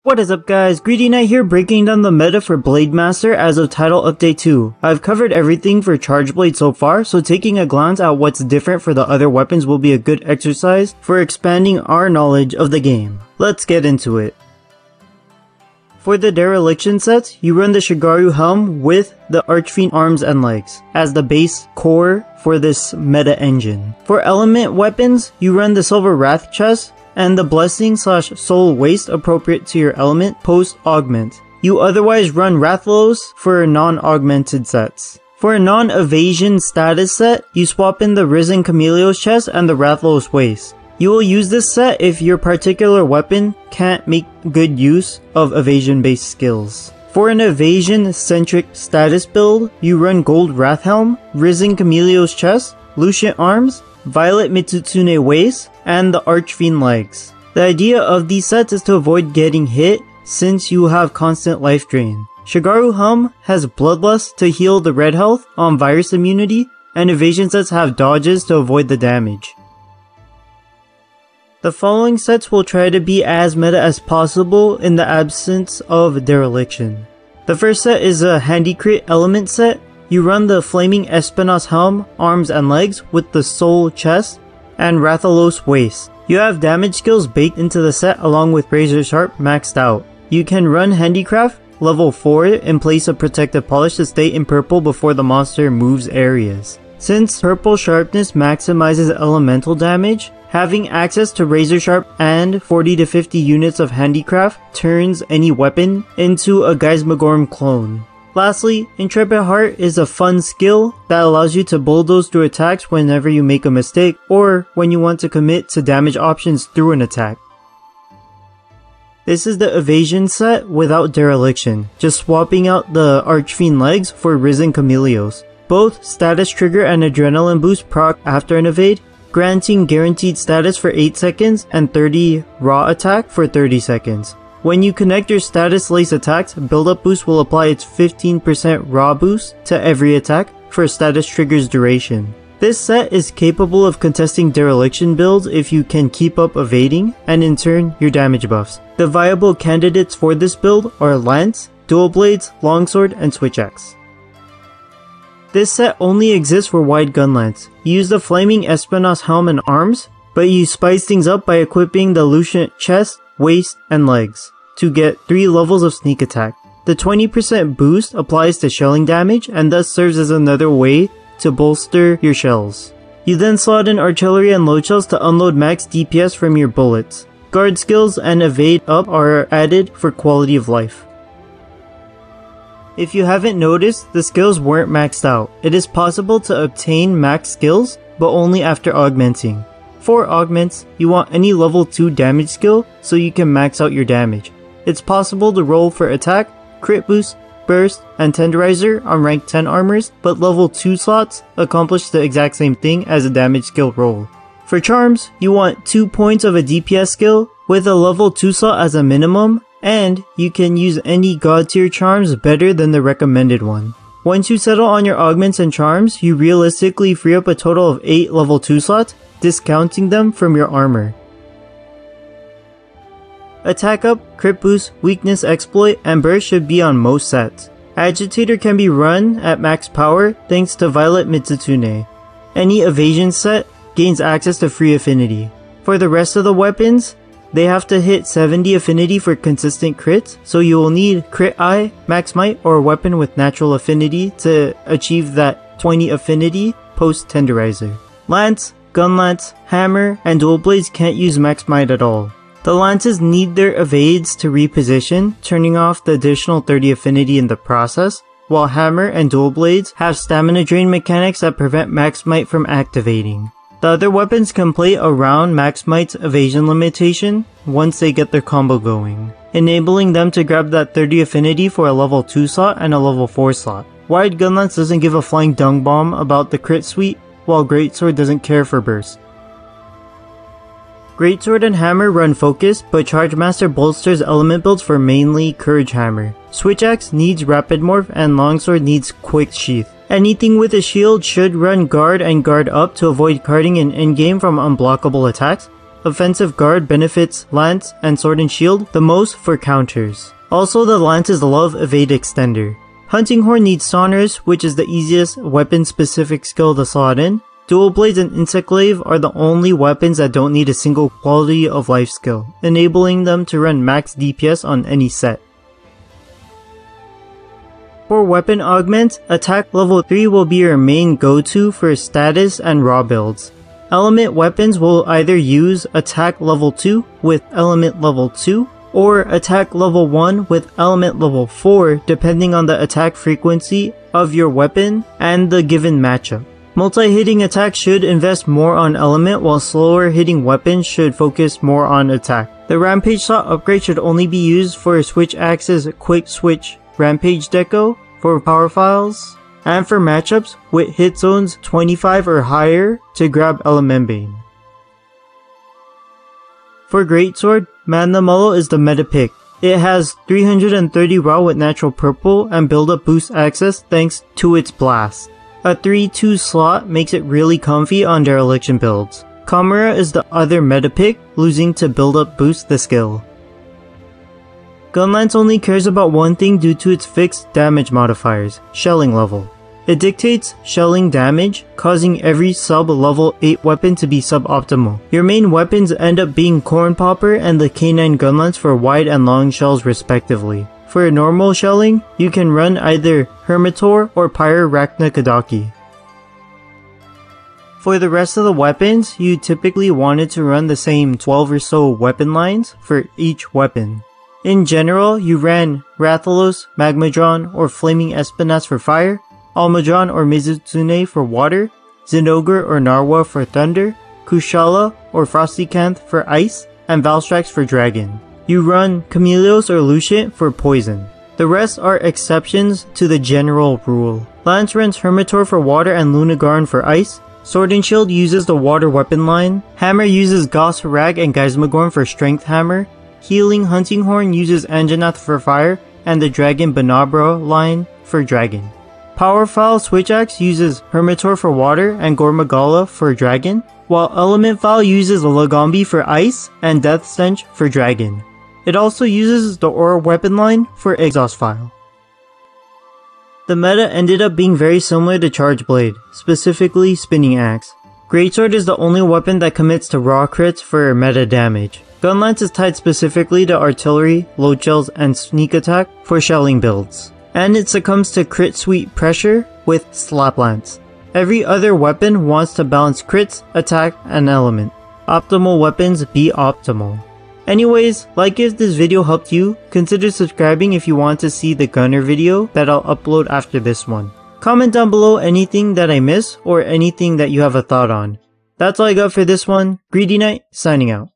What is up guys, Greedy Knight here breaking down the meta for Blademaster as of Title Update 2. I've covered everything for Charge Blade so far, so taking a glance at what's different for the other weapons will be a good exercise for expanding our knowledge of the game. Let's get into it. For the Dereliction sets, you run the Shigaru Helm with the Archfiend arms and legs as the base core for this meta engine. For element weapons, you run the Silver Wrath chest and the Blessing/Soul Waste appropriate to your element post-augment. You otherwise run Rathalos for non-augmented sets. For a non-evasion status set, you swap in the Risen Chameleos chest and the Rathalos Waste. You will use this set if your particular weapon can't make good use of evasion-based skills. For an evasion-centric status build, you run Gold Wrathhelm, Risen Chameleos chest, Lucient arms, Violet Mitsutune Waist, and the Archfiend legs. The idea of these sets is to avoid getting hit since you have constant life drain. Shigaru Helm has Bloodlust to heal the red health on virus immunity, and evasion sets have dodges to avoid the damage. The following sets will try to be as meta as possible in the absence of Dereliction. The first set is a Handy Crit element set. You run the Flaming Espinos Helm, arms and legs with the Soul chest and Rathalos Waist. You have damage skills baked into the set along with Razor Sharp maxed out. You can run Handicraft level 4 in place of Protective Polish to stay in purple before the monster moves areas. Since purple sharpness maximizes elemental damage, having access to Razor Sharp and 40 to 50 units of Handicraft turns any weapon into a Geismagorm clone. Lastly, Intrepid Heart is a fun skill that allows you to bulldoze through attacks whenever you make a mistake or when you want to commit to damage options through an attack. This is the evasion set without Dereliction, just swapping out the Archfiend legs for Risen Chameleos. Both status trigger and adrenaline boost proc after an evade, granting guaranteed status for 8 seconds and 30 raw attack for 30 seconds. When you connect your status lace attacks, build-up boost will apply its 15% raw boost to every attack for status trigger's duration. This set is capable of contesting Dereliction builds if you can keep up evading, and in turn, your damage buffs. The viable candidates for this build are Lance, Dual Blades, Longsword, and Switch Axe. This set only exists for Wide Gun Lance. You use the Flaming Espinos Helm and arms, but you spice things up by equipping the Lucient chest, waist, and legs to get 3 levels of sneak attack. The 20% boost applies to shelling damage and thus serves as another way to bolster your shells. You then slot in artillery and load shells to unload max DPS from your bullets. Guard skills and evade up are added for quality of life. If you haven't noticed, the skills weren't maxed out. It is possible to obtain max skills, but only after augmenting. For augments, you want any level 2 damage skill so you can max out your damage. It's possible to roll for attack, crit boost, burst, and tenderizer on rank 10 armors, but level 2 slots accomplish the exact same thing as a damage skill roll. For charms, you want 2 points of a DPS skill with a level 2 slot as a minimum, and you can use any god tier charms better than the recommended one. Once you settle on your augments and charms, you realistically free up a total of 8 level 2 slots, discounting them from your armor. Attack up, crit boost, weakness exploit, and burst should be on most sets. Agitator can be run at max power thanks to Violet Mitsutune. Any evasion set gains access to free affinity. For the rest of the weapons, they have to hit 70 affinity for consistent crits, so you will need Crit Eye, Max Might, or a weapon with natural affinity to achieve that 20 affinity post tenderizer. Lance, Gun Lance, Hammer, and Dual Blades can't use Max Might at all. The Lances need their evades to reposition, turning off the additional 30 affinity in the process, while Hammer and Dual Blades have stamina drain mechanics that prevent Max Might from activating. The other weapons can play around Max Might's evasion limitation once they get their combo going, enabling them to grab that 30 affinity for a level 2 slot and a level 4 slot. Wide Gun Lance doesn't give a flying dung bomb about the crit suite, while Greatsword doesn't care for burst. Greatsword and Hammer run focus, but Chargemaster bolsters element builds for mainly Courage Hammer. Switch Axe needs Rapid Morph and Longsword needs Quick Sheath. Anything with a shield should run guard and guard up to avoid carding in endgame from unblockable attacks. offensive guard benefits lance and sword and shield the most for counters. Also, the lance's love evade extender. Hunting Horn needs Sonorous, which is the easiest weapon-specific skill to slot in. Dual Blades and Insect Glaive are the only weapons that don't need a single quality of life skill, enabling them to run max DPS on any set. For weapon augment, attack level 3 will be your main go-to for status and raw builds. Element weapons will either use attack level 2 with element level 2, or attack level 1 with element level 4 depending on the attack frequency of your weapon and the given matchup. Multi-hitting attacks should invest more on element, while slower hitting weapons should focus more on attack. The Rampage slot upgrade should only be used for Switch Axe's Quick Switch Rampage Deco for power files, and for matchups with hit zones 25 or higher to grab Element Bane. For Greatsword, Magna Mullo is the meta pick. It has 330 raw with natural purple and build-up boost access thanks to its blast. A 3-2 slot makes it really comfy on dereliction builds. Chimera is the other meta pick, losing to build-up boost the skill. Gunlance only cares about one thing due to its fixed damage modifiers, shelling level. It dictates shelling damage, causing every sub-level 8 weapon to be suboptimal. Your main weapons end up being Corn Popper and the K9 Gunlance for wide and long shells respectively. For normal shelling, you can run either Hermitor or Pyrarachna. For the rest of the weapons, you typically wanted to run the same 12 or so weapon lines for each weapon. In general, you ran Rathalos, Magmadron, or Flaming Espinas for fire, Almadron or Mizutsune for water, Zinogre or Narwa for thunder, Kushala or Frostycanth for ice, and Valstrax for dragon. You run Chameleos or Lucient for poison. The rest are exceptions to the general rule. Lance runs Hermitor for water and Lunagarn for ice. Sword and Shield uses the water weapon line. Hammer uses Gauss Rag and Geismagorn for strength hammer. Healing Hunting Horn uses Anjanath for fire, and the Dragon Banabra line for dragon. Powerfile Switch Axe uses Hermitor for water and Gormagala for dragon, while Element File uses Lagombi for ice and Death Stench for dragon. It also uses the Aura weapon line for Exhaust File. The meta ended up being very similar to Charge Blade, specifically Spinning Axe. Greatsword is the only weapon that commits to raw crits for meta damage. Gunlance is tied specifically to artillery, load shells, and sneak attack for shelling builds. And it succumbs to crit sweep pressure with Slap Lance. Every other weapon wants to balance crits, attack, and element. Optimal weapons be optimal. Anyways, like if this video helped you, consider subscribing if you want to see the gunner video that I'll upload after this one. Comment down below anything that I miss or anything that you have a thought on. That's all I got for this one. Greedy Knight, signing out.